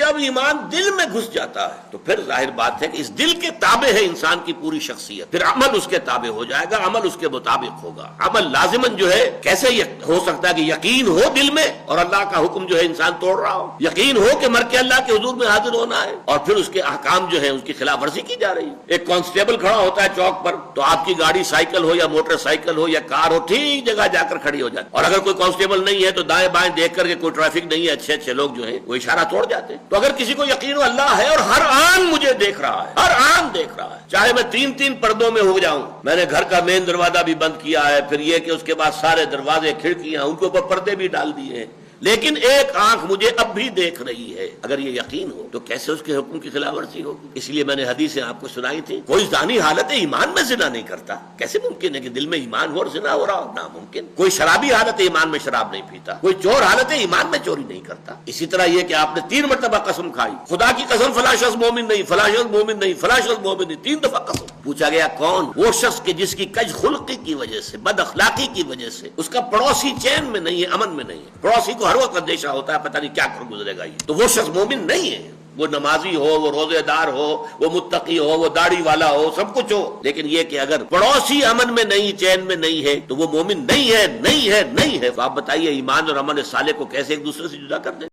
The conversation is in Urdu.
جب ایمان دل میں گھس جاتا ہے تو پھر ظاہر بات ہے کہ اس دل کے تابع ہے انسان کی پوری شخصیت، پھر عمل اس کے تابع ہو جائے گا، عمل اس کے مطابق ہوگا۔ عمل لازماً جو ہے کیسے ہو سکتا ہے کہ یقین ہو دل میں اور اللہ کا حکم جو ہے انسان توڑ رہا ہو، یقین ہو کہ مر کے اللہ کے حضور میں حاضر ہونا ہے اور پھر اس کے احکام جو ہیں اس کی خلاف ورزی کی جا رہی ہے۔ ایک کانسٹیبل کھڑا ہوتا ہے چوک پر تو آپ کی گاڑی سائیکل ہو یا موٹر سائیکل ہو یا کار ہو ٹھیک جگہ جا کر کھڑی ہو جاتی، اور اگر کوئی کانسٹیبل نہیں ہے تو دائیں بائیں دیکھ کر کے کوئی ٹریفک نہیں ہے، اچھے اچھے لوگ جو ہیں وہ اشارہ توڑ جاتے ہیں۔ تو اگر کسی کو یقین ہو اللہ ہے اور ہر آن مجھے دیکھ رہا ہے، ہر آن دیکھ رہا ہے، چاہے میں تین پردوں میں ہو جاؤں، میں نے گھر کا مین دروازہ بھی بند کیا ہے، پھر یہ کہ اس کے بعد سارے دروازے کھڑکیاں ان کے اوپر پردے بھی ڈال دیے ہیں، لیکن ایک آنکھ مجھے اب بھی دیکھ رہی ہے، اگر یہ یقین ہو تو کیسے اس کے حکم کی خلاف ورزی ہوگی؟ اس لیے میں نے حدیثیں آپ کو سنائی تھی، کوئی زانی حالت ایمان میں زنا نہیں کرتا، کیسے ممکن ہے کہ دل میں ایمان ہو اور زنا ہو رہا ہو؟ ناممکن۔ کوئی شرابی حالت ایمان میں شراب نہیں پیتا، کوئی چور حالت ایمان میں چوری نہیں کرتا۔ اسی طرح یہ کہ آپ نے 3 مرتبہ قسم کھائی، خدا کی قسم فلاں شخص مومن نہیں، فلاں شخص مومن نہیں، فلاں شخص مومن نہیں، 3 دفعہ قسم۔ پوچھا گیا کون؟ وہ شخص کہ جس کی کج خلقی کی وجہ سے، بد اخلاقی کی وجہ سے اس کا پڑوسی چین میں نہیں ہے، امن میں نہیں ہے، پڑوسی کو ہر وقت اندیشہ ہوتا ہے پتہ نہیں کیا کر گزرے گا یہ، تو وہ شخص مومن نہیں ہے۔ وہ نمازی ہو، وہ روزے دار ہو، وہ متقی ہو، وہ داڑھی والا ہو، سب کچھ ہو، لیکن یہ کہ اگر پڑوسی امن میں نہیں، چین میں نہیں ہے تو وہ مومن نہیں ہے، نہیں ہے، نہیں ہے۔ تو آپ بتائیے ایمان اور عمل صالح کو کیسے ایک دوسرے سے جدا کر دیں؟